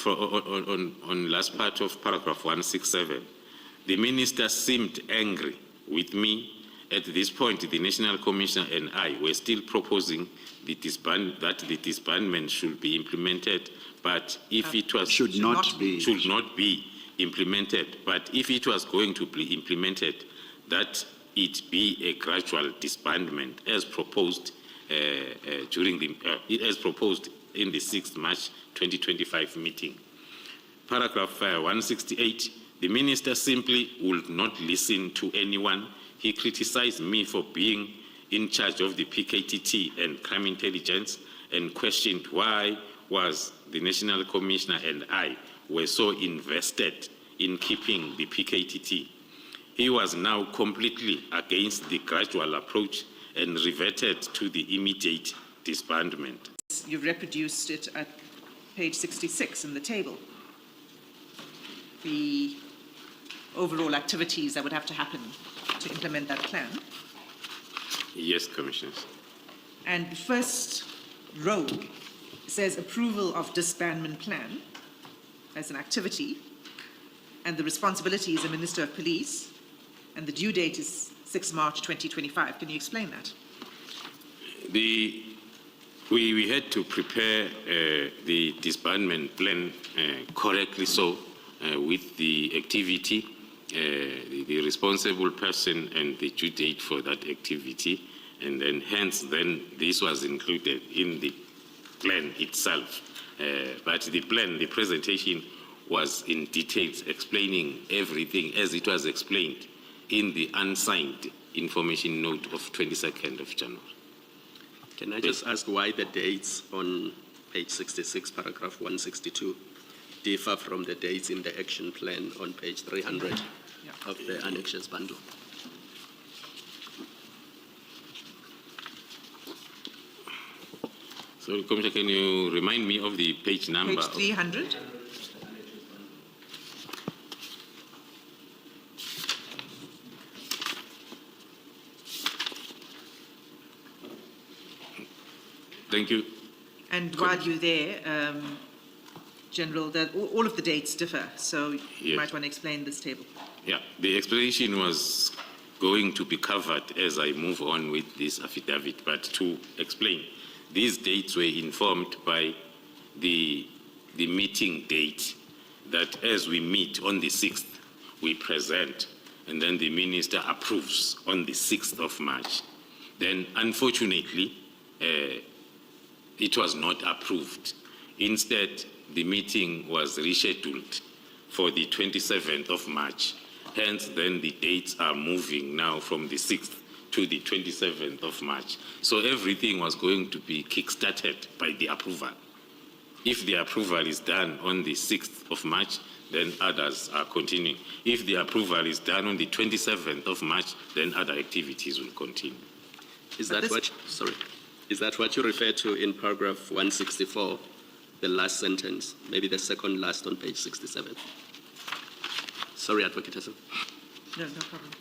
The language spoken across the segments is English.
on last part of paragraph 167, the minister seemed angry with me. At this point, the National Commissioner and I were still proposing that the disbandment should be implemented, but if it was should not be implemented, but if it was going to be implemented, that it be a gradual disbandment as proposed as proposed in the 6th March 2025 meeting. Paragraph 168, the minister simply would not listen to anyone. He criticized me for being in charge of the PKTT and crime intelligence and questioned why was the National Commissioner and I were so invested in keeping the PKTT. He was now completely against the gradual approach and reverted to the immediate disbandment. You've reproduced it at page 66 in the table. The overall activities that would have to happen to implement that plan. Yes, Commissioners. And the first row says approval of disbandment plan as an activity, and the responsibility is the Minister of Police, and the due date is 6 March 2025. Can you explain that? We had to prepare the disbandment plan correctly so with the activity, the responsible person and the due date for that activity, and then hence then this was included in the plan itself. But the plan, the presentation was in details explaining everything as it was explained in the unsigned information note of 22nd of January. Can I just ask why the dates on page 66, paragraph 162, differ from the dates in the action plan on page 300 of the annexures bundle? So, Commissioner, can you remind me of the page number? Page 300. Thank you. And while you're there, General, that all of the dates differ, so you might want to explain this table. Yeah, the explanation was going to be covered as I move on with this affidavit, but to explain, these dates were informed by the meeting date, that as we meet on the 6th, we present, and then the minister approves on the 6th of March. Then, unfortunately, it was not approved. Instead, the meeting was rescheduled for the 27th of March. Hence, then the dates are moving now from the 6th to the 27th of March. So everything was going to be kick-started by the approval. If the approval is done on the 6th of March, then others are continuing. If the approval is done on the 27th of March, then other activities will continue. Is that what you refer to in paragraph 164, the last sentence, maybe the second last on page 67? Sorry, Advocate Hassan. No problem.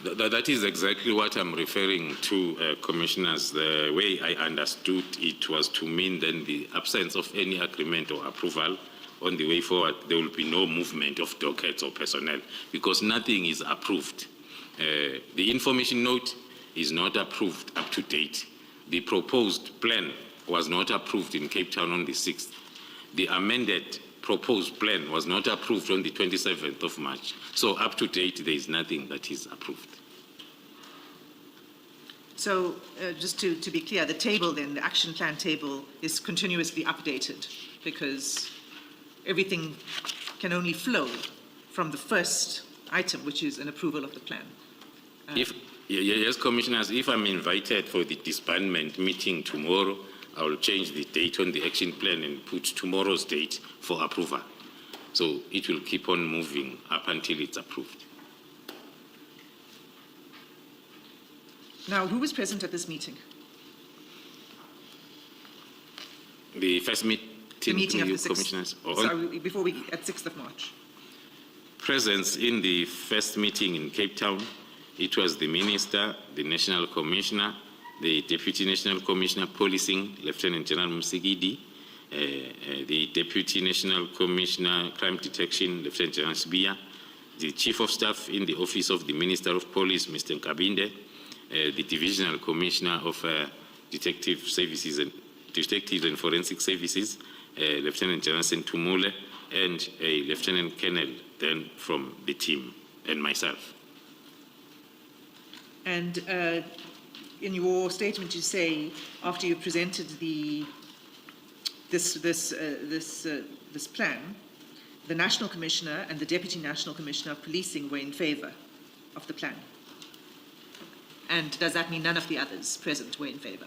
That is exactly what I'm referring to, Commissioners. The way I understood it was to mean then the absence of any agreement or approval on the way forward, there will be no movement of dockets or personnel because nothing is approved. The information note is not approved up to date. The proposed plan was not approved in Cape Town on the 6th. The amended proposed plan was not approved on the 27th of March. So up to date, there is nothing that is approved. So just to be clear, the table then, the action plan table, is continuously updated because everything can only flow from the first item, which is an approval of the plan. Yes, Commissioners, if I'm invited for the disbandment meeting tomorrow, I will change the date on the action plan and put tomorrow's date for approval. So it will keep on moving up until it's approved. Now, who was present at this meeting? The first meeting, the meeting of the 6th. Commissioners? Sorry, before we, at 6th of March. Presence in the first meeting in Cape Town, it was the Minister, the National Commissioner, the Deputy National Commissioner Policing, Lieutenant General Musigidi, the Deputy National Commissioner Crime Detection, Lieutenant General Sibia, the Chief of Staff in the Office of the Minister of Police, Mr. Nkabinde, the Divisional Commissioner of Detectives and Forensic Services, Lieutenant General Sentumule, and a Lieutenant Colonel then from the team, and myself. And in your statement, you say after you presented this plan, the National Commissioner and the Deputy National Commissioner of Policing were in favour of the plan. And does that mean none of the others present were in favour?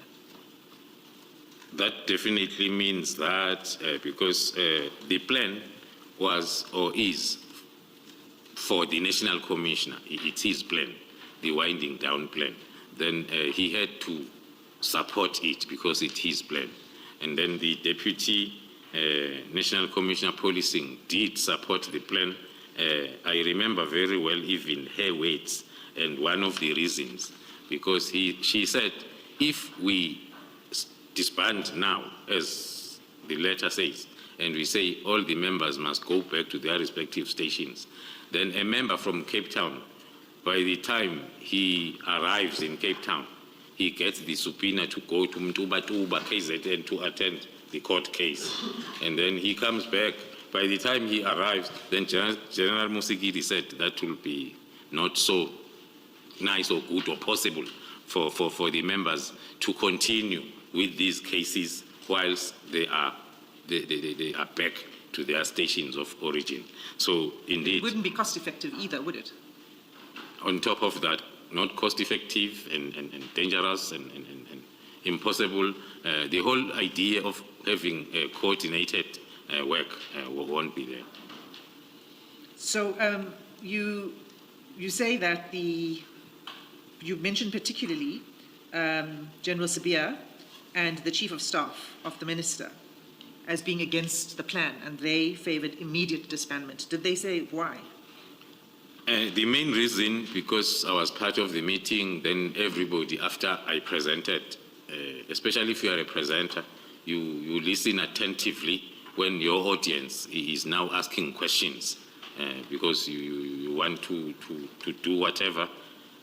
That definitely means that because the plan was or is for the National Commissioner, it's his plan, the winding down plan. Then he had to support it because it's his plan. And then the Deputy National Commissioner Policing did support the plan. I remember very well even her words, and one of the reasons, because she said, if we disband now, as the letter says, and we say all the members must go back to their respective stations, then a member from Cape Town, by the time he arrives in Cape Town, he gets the subpoena to go to Mtuba KZN to attend the court case. And then he comes back. By the time he arrives, then General Musigidi said that will be not so nice or good or possible for the members to continue with these cases whilst they are back to their stations of origin. So indeed, it wouldn't be cost effective either, would it? On top of that, not cost effective and dangerous and impossible. The whole idea of having coordinated work won't be there. So you say that you mentioned particularly General Sibia and the Chief of Staff of the Minister as being against the plan, and they favoured immediate disbandment. Did they say why? The main reason, because I was part of the meeting, then everybody, after I presented, especially if you are a presenter, you listen attentively when your audience is now asking questions, because you want to do whatever,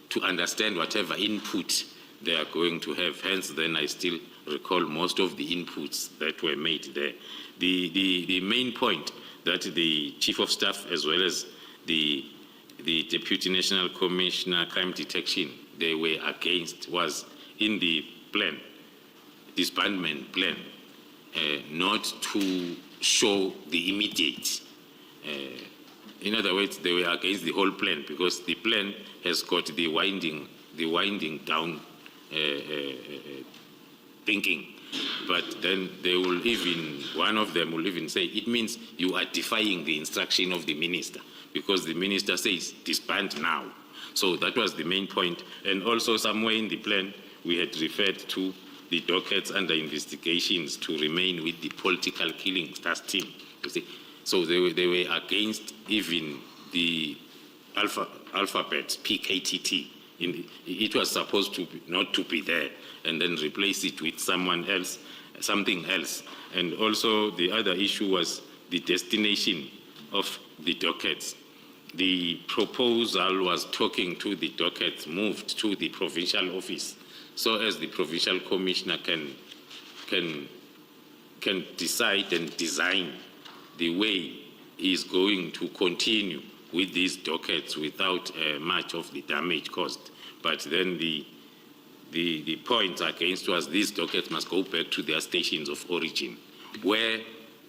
to understand whatever input they are going to have. Hence, then I still recall most of the inputs that were made there. The main point that the Chief of Staff, as well as the Deputy National Commissioner Crime Detection, they were against, was in the plan, disbandment plan, not to show the immediate. In other words, they were against the whole plan because the plan has got the winding down thinking. But then they will even, one of them will even say, it means you are defying the instruction of the minister, because the minister says disband now. So that was the main point. And also somewhere in the plan, we had referred to the dockets under investigations to remain with the political killing task team. You see? So they were against even the alphabet, PKTT. It was supposed to not to be there, and then replace it with someone else, something else. And also the other issue was the destination of the dockets. The proposal was talking to the dockets moved to the provincial office, so as the provincial commissioner can decide and design the way he is going to continue with these dockets without much of the damage caused. But then the point against was these dockets must go back to their stations of origin, where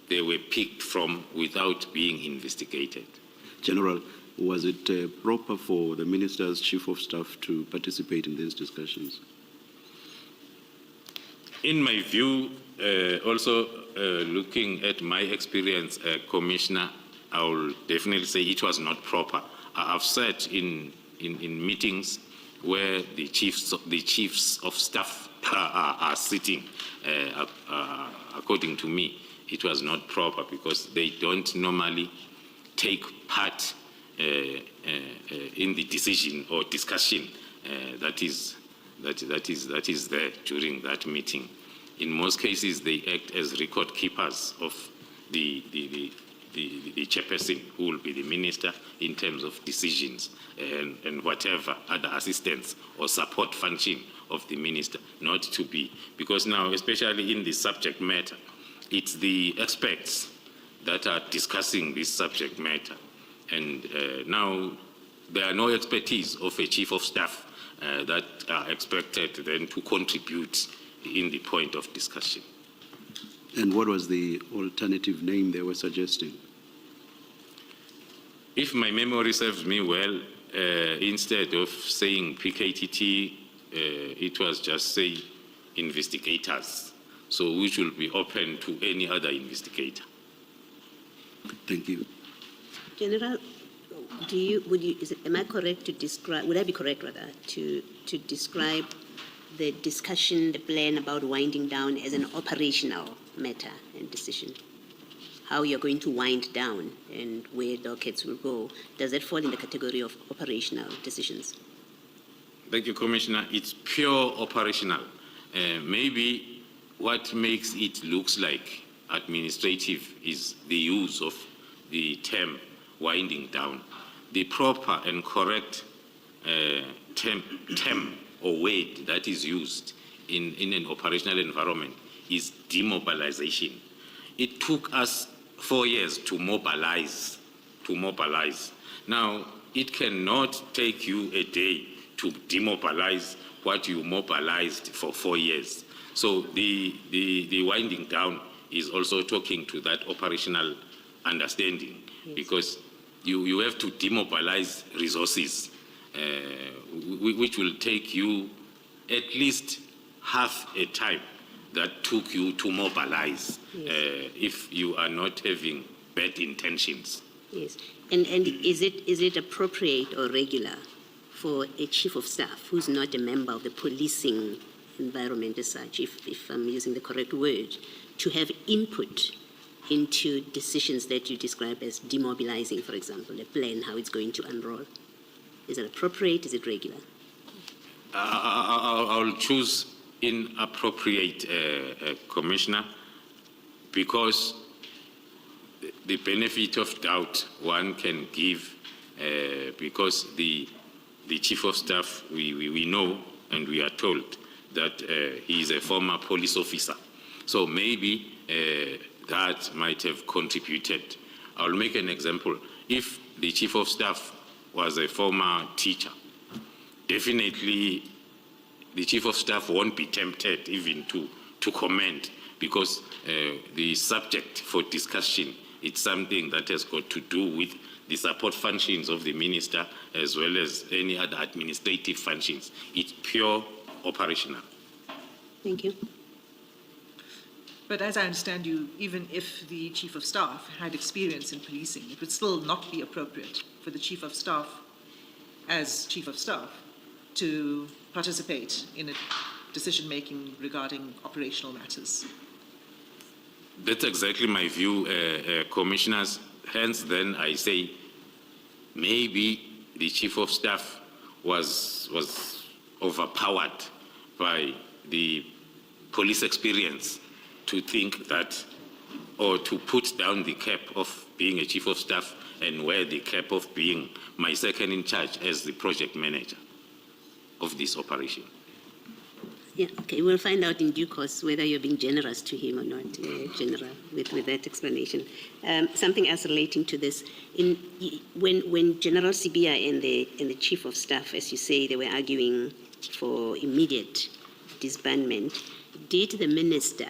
they were picked from without being investigated. General, was it proper for the Minister's Chief of Staff to participate in these discussions? In my view, also looking at my experience, Commissioner, I will definitely say it was not proper. I've sat in meetings where the chiefs of staff are sitting. According to me, it was not proper because they don't normally take part in the decision or discussion that is that is there during that meeting. In most cases, they act as record keepers of the chairperson, who will be the minister, in terms of decisions and whatever other assistance or support function of the minister, not to be, because now, especially in the subject matter, it's the experts that are discussing this subject matter. And now there are no expertise of a chief of staff that are expected then to contribute in the point of discussion. And what was the alternative name they were suggesting? If my memory serves me well, instead of saying PKTT, it was just say investigators, so which will be open to any other investigator. Thank you. General, am I correct to describe, would I be correct rather, to describe the discussion, the plan about winding down as an operational matter and decision? How you're going to wind down and where dockets will go, does that fall in the category of operational decisions? Thank you, Commissioner. It's pure operational. Maybe what makes it looks like administrative is the use of the term winding down. The proper and correct term or word that is used in an operational environment is demobilization. It took us 4 years to mobilize. Now, it cannot take you a day to demobilize what you mobilized for 4 years. So the winding down is also talking to that operational understanding, yes, because you have to demobilize resources, which will take you at least half a time that took you to mobilize, yes, if you are not having bad intentions. Yes, and is it appropriate or regular for a chief of staff who's not a member of the policing environment as such, if I'm using the correct word, to have input into decisions that you describe as demobilizing, for example, a plan, how it's going to unroll? Is it appropriate? Is it regular? I'll choose inappropriate, Commissioner, because the benefit of doubt one can give, because the chief of staff, we know and we are told that he is a former police officer. So maybe that might have contributed. I'll make an example. If the chief of staff was a former teacher, definitely the chief of staff won't be tempted even to comment, because the subject for discussion, it's something that has got to do with the support functions of the minister as well as any other administrative functions. It's pure operational. Thank you. But as I understand you, even if the chief of staff had experience in policing, it would still not be appropriate for the chief of staff, as chief of staff, to participate in a decision-making regarding operational matters. That's exactly my view, Commissioners. Hence, then I say maybe the chief of staff was overpowered by the police experience to think that, or to put down the cap of being a chief of staff and wear the cap of being my second in charge as the project manager of this operation. Yeah, okay, we'll find out in due course whether you're being generous to him or not, General, with that explanation. Something else relating to this, when General Sibia and the Chief of Staff, as you say, they were arguing for immediate disbandment, did the Minister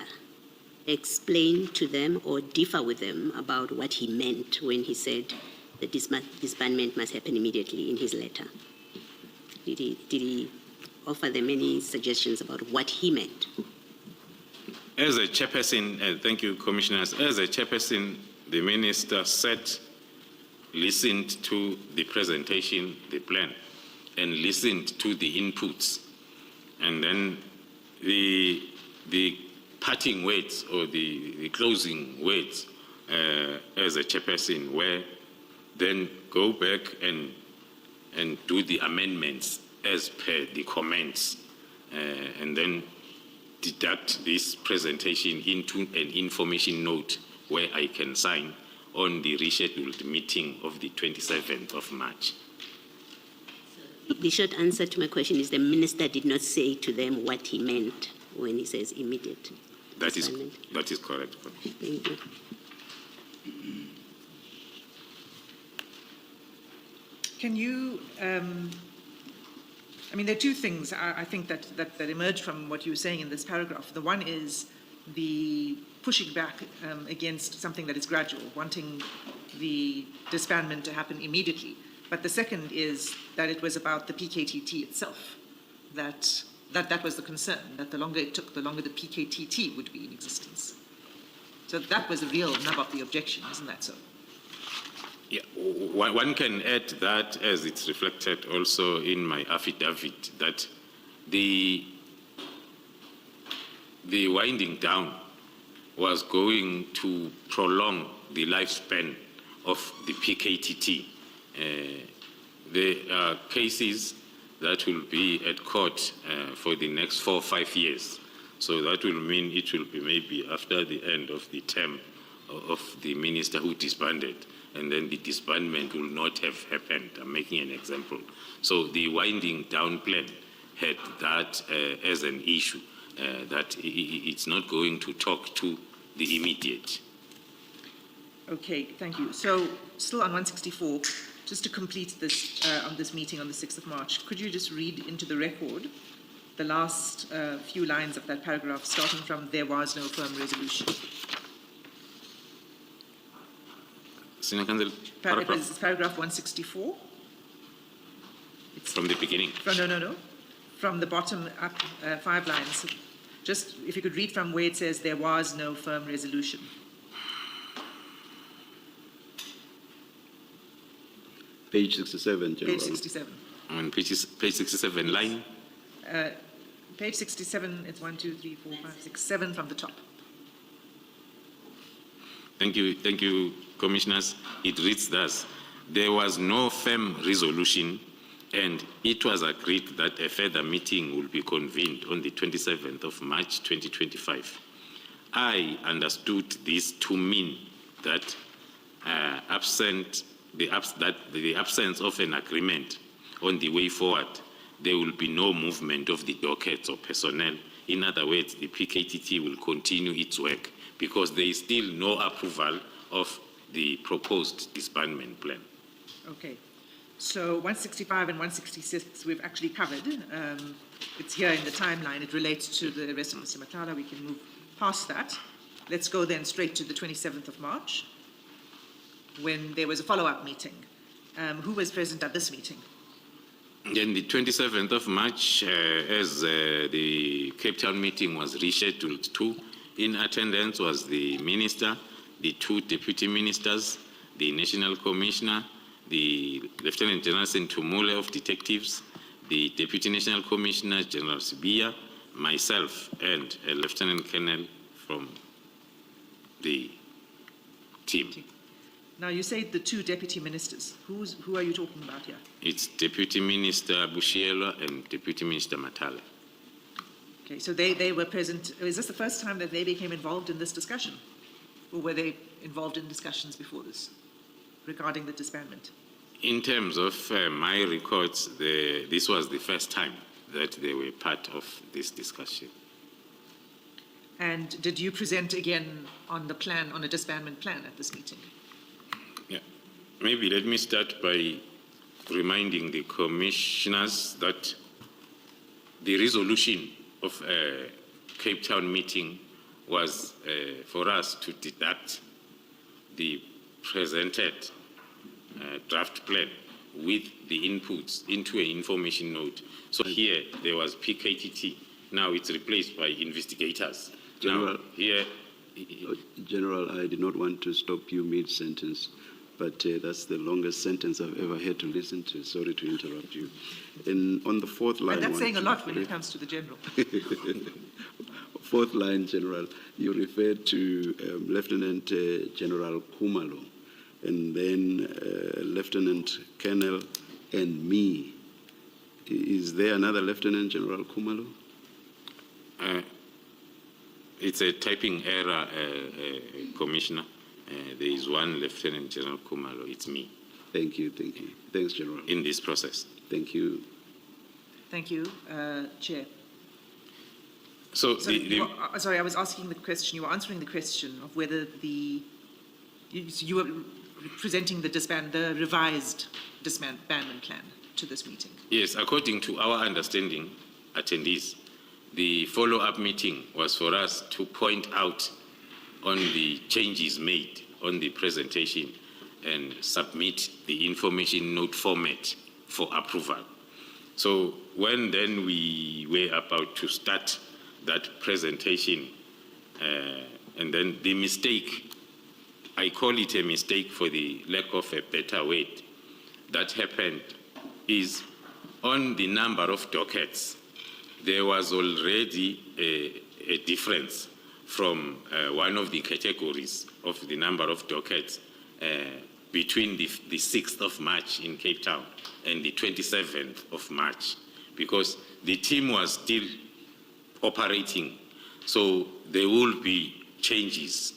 explain to them or differ with them about what he meant when he said that disbandment must happen immediately in his letter? Did he offer them any suggestions about what he meant? As a chairperson, thank you, Commissioners, as a chairperson, the Minister listened to the presentation, the plan, and listened to the inputs. And then the parting words or the closing words as a chairperson were then go back and do the amendments as per the comments and then deduct this presentation into an information note where I can sign on the rescheduled meeting of the 27th of March. The short answer to my question is the minister did not say to them what he meant when he says immediate. That is disbandment. correct. Thank you. Can you, I mean, there are two things I think that emerge from what you were saying in this paragraph. The one is the pushing back against something that is gradual, wanting the disbandment to happen immediately. But the second is that it was about the PKTT itself, that was the concern, that the longer it took, the longer the PKTT would be in existence. So that was the real nub of the objection, isn't that so? Yeah, one can add that, as it's reflected also in my affidavit, that the winding down was going to prolong the lifespan of the PKTT. There are cases that will be at court for the next 4 or 5 years. So that will mean it will be maybe after the end of the term of the minister who disbanded, and then the disbandment will not have happened. I'm making an example. So the winding down plan had that as an issue, that it's not going to talk to the immediate. Okay, thank you. So still on 164, just to complete this on this meeting on the 6th of March, could you just read into the record the last few lines of that paragraph, starting from "there was no firm resolution"? Senior Counsel, It's paragraph 164. It's from the beginning. no. From the bottom up 5 lines. Just if you could read from where it says "there was no firm resolution." Page 67, General. Page 67. On page 67, line. Page 67, it's 1, 2, 3, 4, 5, 6, 7 from the top. Thank you, Commissioners. It reads thus: there was no firm resolution, and it was agreed that a further meeting will be convened on the 27th of March 2025. I understood this to mean that the absence of an agreement on the way forward, there will be no movement of the dockets or personnel. In other words, the PKTT will continue its work because there is still no approval of the proposed disbandment plan. Okay. So 165 and 166 we've actually covered. It's here in the timeline. It relates to the arrest of Mr. Matala. We can move past that. Let's go then straight to the 27th of March, when there was a follow-up meeting. Who was present at this meeting? Then the 27th of March, as the Cape Town meeting was rescheduled to, in attendance was the minister, the 2 deputy ministers, the national commissioner, the Lieutenant General Khumalo of detectives, the deputy national commissioner, General Sibia, myself, and a lieutenant colonel from the team. Now, you say the 2 deputy ministers. Who are you talking about here? It's Deputy Minister Bushiela and Deputy Minister Matala. Okay, so they were present. Is this the first time that they became involved in this discussion? Or were they involved in discussions before this regarding the disbandment? In terms of my records, this was the first time that they were part of this discussion. And did you present again on the plan, on a disbandment plan at this meeting? Yeah. Maybe let me start by reminding the commissioners that the resolution of a Cape Town meeting was for us to deduct the presented draft plan with the inputs into an information note. So here there was PKTT. Now it's replaced by investigators. General, now here, General, I did not want to stop you mid-sentence, but that's the longest sentence I've ever had to listen to. Sorry to interrupt you. And on the 4th line... And that's saying a lot when it comes to the general. 4th line, General, you referred to Lieutenant General Khumalo, and then Lieutenant Colonel and me. Is there another Lieutenant General Khumalo? It's a typing error, Commissioner. There is one Lieutenant General Khumalo. It's me Thank you, thank you. Thanks, General. in this process. Thank you. Thank you, Chair. So, So, sorry, I was asking the question, you were answering the question of whether you were presenting the revised disbandment plan to this meeting. yes, according to our understanding, attendees, the follow-up meeting was for us to point out on the changes made on the presentation and submit the information note format for approval. So when then we were about to start that presentation, and then the mistake, I call it a mistake for the lack of a better word, that happened is on the number of dockets, there was already a difference from one of the categories of the number of dockets between the 6th of March in Cape Town and the 27th of March, because the team was still operating. So there will be changes,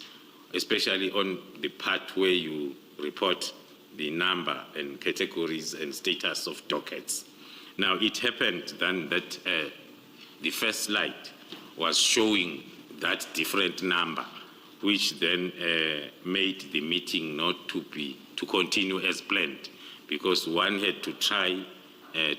especially on the part where you report the number and categories and status of dockets. Now, it happened then that the first slide was showing that different number, which then made the meeting not to continue as planned, because one had to try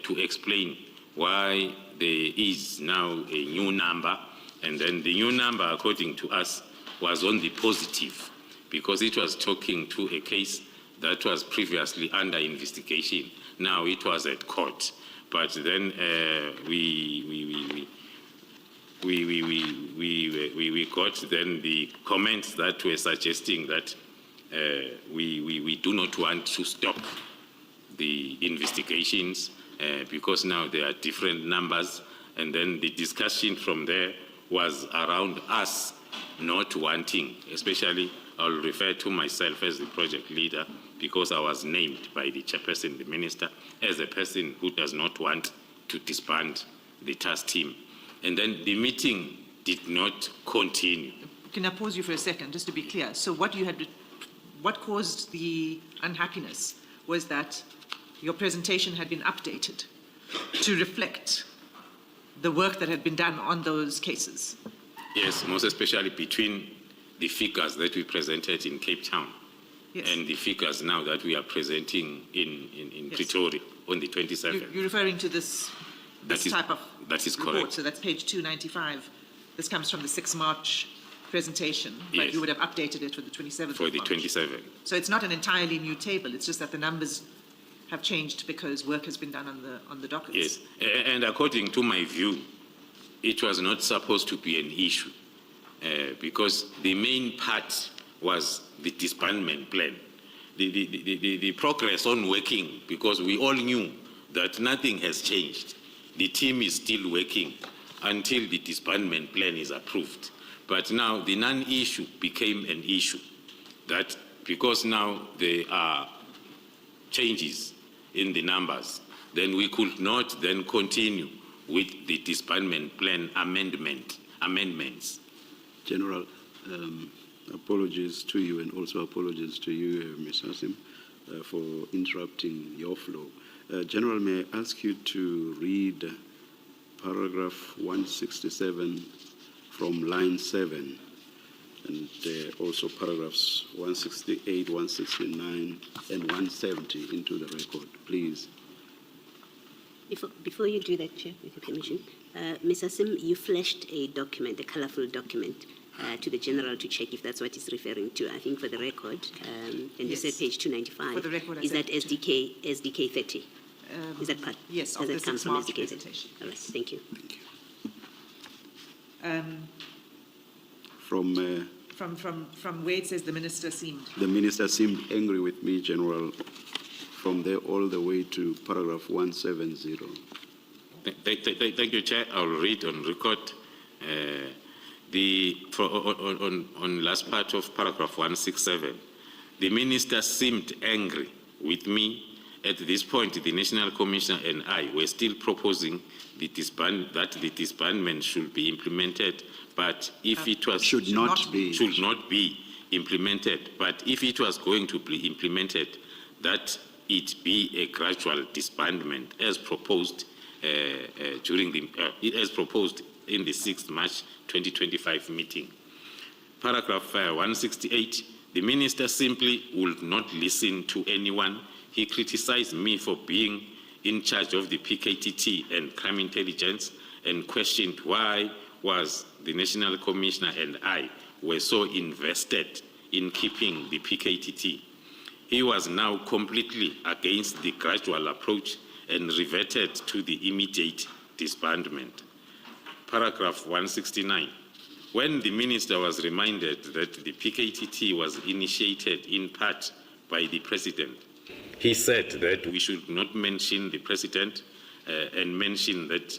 to explain why there is now a new number, and then the new number, according to us, was on the positive, because it was talking to a case that was previously under investigation. Now it was at court, but then we got then the comments that were suggesting that we do not want to stop the investigations because now there are different numbers, and then the discussion from there was around us not wanting, especially I'll refer to myself as the project leader, because I was named by the chairperson, the minister, as a person who does not want to disband the task team. And then the meeting did not continue. Can I pause you for a second, just to be clear? So what caused the unhappiness was that your presentation had been updated to reflect the work that had been done on those cases. Yes, most especially between the figures that we presented in Cape Town and the figures now that we are presenting in Pretoria on the 27th. You're referring to this type of that is report, correct. so that's page 295. This comes from the 6 March presentation, but Yes. you would have updated it for the 27th For of the March. 27th. So it's not an entirely new table, it's just that the numbers have changed because work has been done on the dockets. Yes, and according to my view, it was not supposed to be an issue because the main part was the disbandment plan. The progress on working, because we all knew that nothing has changed. The team is still working until the disbandment plan is approved. But now the non-issue became an issue, that because now there are changes in the numbers, then we could not then continue with the disbandment plan amendments. General, apologies to you and also apologies to you, Ms. Hassim, for interrupting your flow. General, may I ask you to read paragraph 167 from line 7, and also paragraphs 168, 169, and 170 into the record, please. Before you do that, Chair, with your permission, Ms. Hassim, you flashed a document, a colorful document, to the General to check if that's what he's referring to. I think for the record, and you said page 295. For the record, I is said that SDK 30? Is that part? Yes, Does of the that come 6 from March SDK 30? presentation. All right, thank you. From where it says the minister seemed. The minister seemed angry with me, General, from there all the way to paragraph 170. Thank you, Chair. I'll read on record. On last part of paragraph 167, the minister seemed angry with me At this point, the National Commissioner and I were still proposing that the disbandment should be implemented, but if it was Should not be implemented, but if it was going to be implemented, that it be a gradual disbandment as proposed as proposed in the 6th March 2025 meeting. Paragraph 168, the minister simply would not listen to anyone. He criticized me for being in charge of the PKTT and crime intelligence and questioned why was the National Commissioner and I were so invested in keeping the PKTT. He was now completely against the gradual approach and reverted to the immediate disbandment. Paragraph 169. When the minister was reminded that the PKTT was initiated in part by the president, he said that we should not mention the president and mention that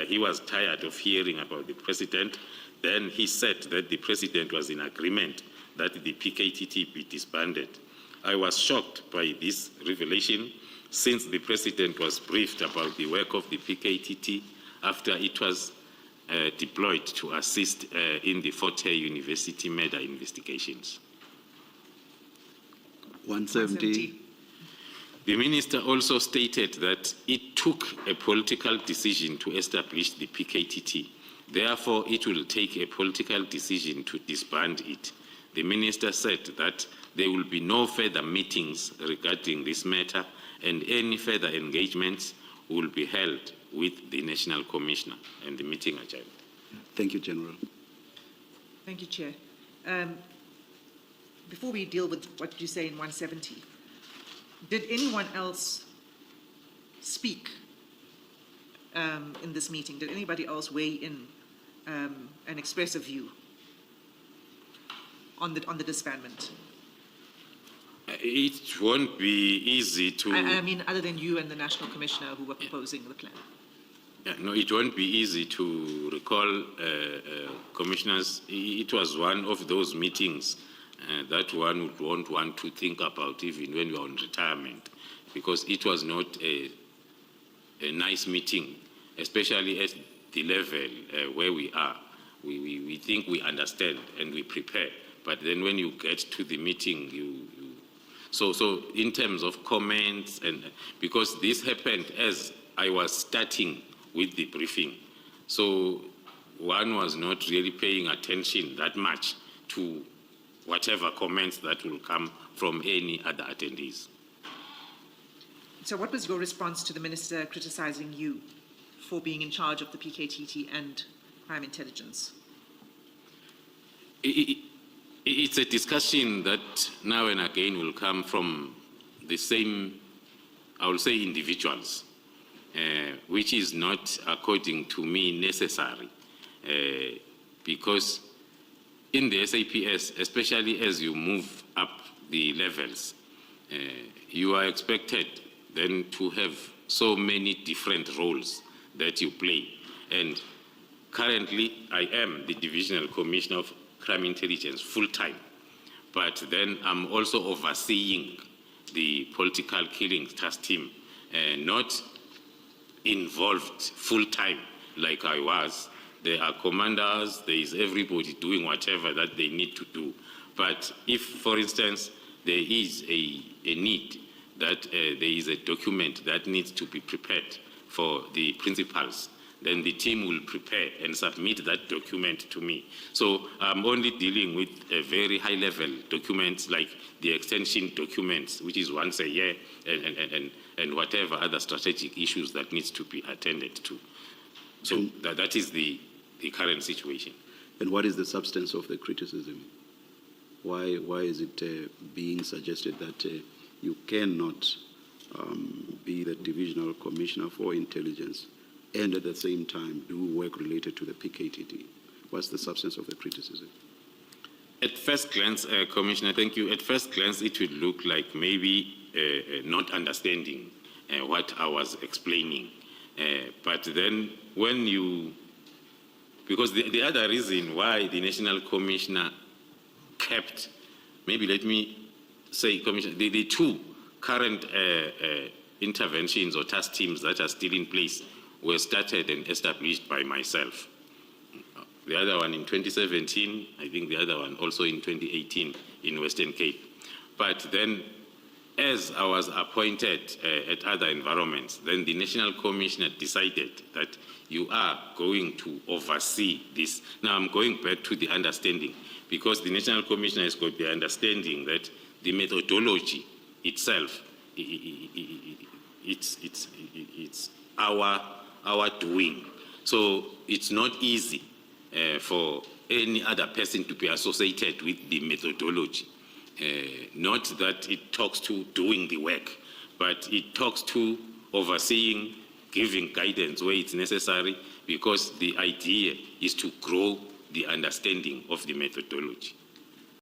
he was tired of hearing about the president. Then he said that the president was in agreement that the PKTT be disbanded. I was shocked by this revelation since the president was briefed about the work of the PKTT after it was deployed to assist in the Fort Hare University murder investigations. 170. The minister also stated that it took a political decision to establish the PKTT. Therefore, it will take a political decision to disband it. The minister said that there will be no further meetings regarding this matter, and any further engagements will be held with the National Commissioner, and the meeting adjourned. Thank you, General. Thank you, Chair. Before we deal with what you say in 170, did anyone else speak in this meeting? Did anybody else weigh in and express a view on the disbandment? It won't be easy to... I mean, other than you and the National Commissioner who were proposing the plan. No, it won't be easy to recall, commissioners. It was one of those meetings that one would want to think about even when you're on retirement, because it was not a nice meeting, especially at the level where we are. We think we understand and we prepare, but then when you get to the meeting, So in terms of comments, and because this happened as I was starting with the briefing, so one was not really paying attention that much to whatever comments that will come from any other attendees. So what was your response to the minister criticizing you for being in charge of the PKTT and crime intelligence? It's a discussion that now and again will come from the same, I will say, individuals, which is not, according to me, necessary, because in the SAPS, especially as you move up the levels, you are expected then to have so many different roles that you play. And currently, I am the Divisional Commissioner of Crime Intelligence full-time, but then I'm also overseeing the political killings task team, not involved full-time like I was. There are commanders, there is everybody doing whatever that they need to do. But if, for instance, there is a need that there is a document that needs to be prepared for the principals, then the team will prepare and submit that document to me. So I'm only dealing with a very high-level documents like the extension documents, which is once a year, and whatever other strategic issues that needs to be attended to. So that is the current situation. And what is the substance of the criticism? Why is it being suggested that you cannot be the Divisional Commissioner for Intelligence and at the same time do work related to the PKTT? What's the substance of the criticism? At first glance, Commissioner, thank you. At first glance, it would look like maybe not understanding what I was explaining. But then when you, because the other reason why the National Commissioner kept, maybe let me say, Commissioner, the two current interventions or task teams that are still in place were started and established by myself. The other one in 2017, I think the other one also in 2018 in Western Cape. But then, as I was appointed at other environments, then the National Commissioner decided that you are going to oversee this. Now I'm going back to the understanding, because the National Commissioner has got the understanding that the methodology itself, it's our doing. So it's not easy for any other person to be associated with the methodology. Not that it talks to doing the work, but it talks to overseeing, giving guidance where it's necessary, because the idea is to grow the understanding of the methodology.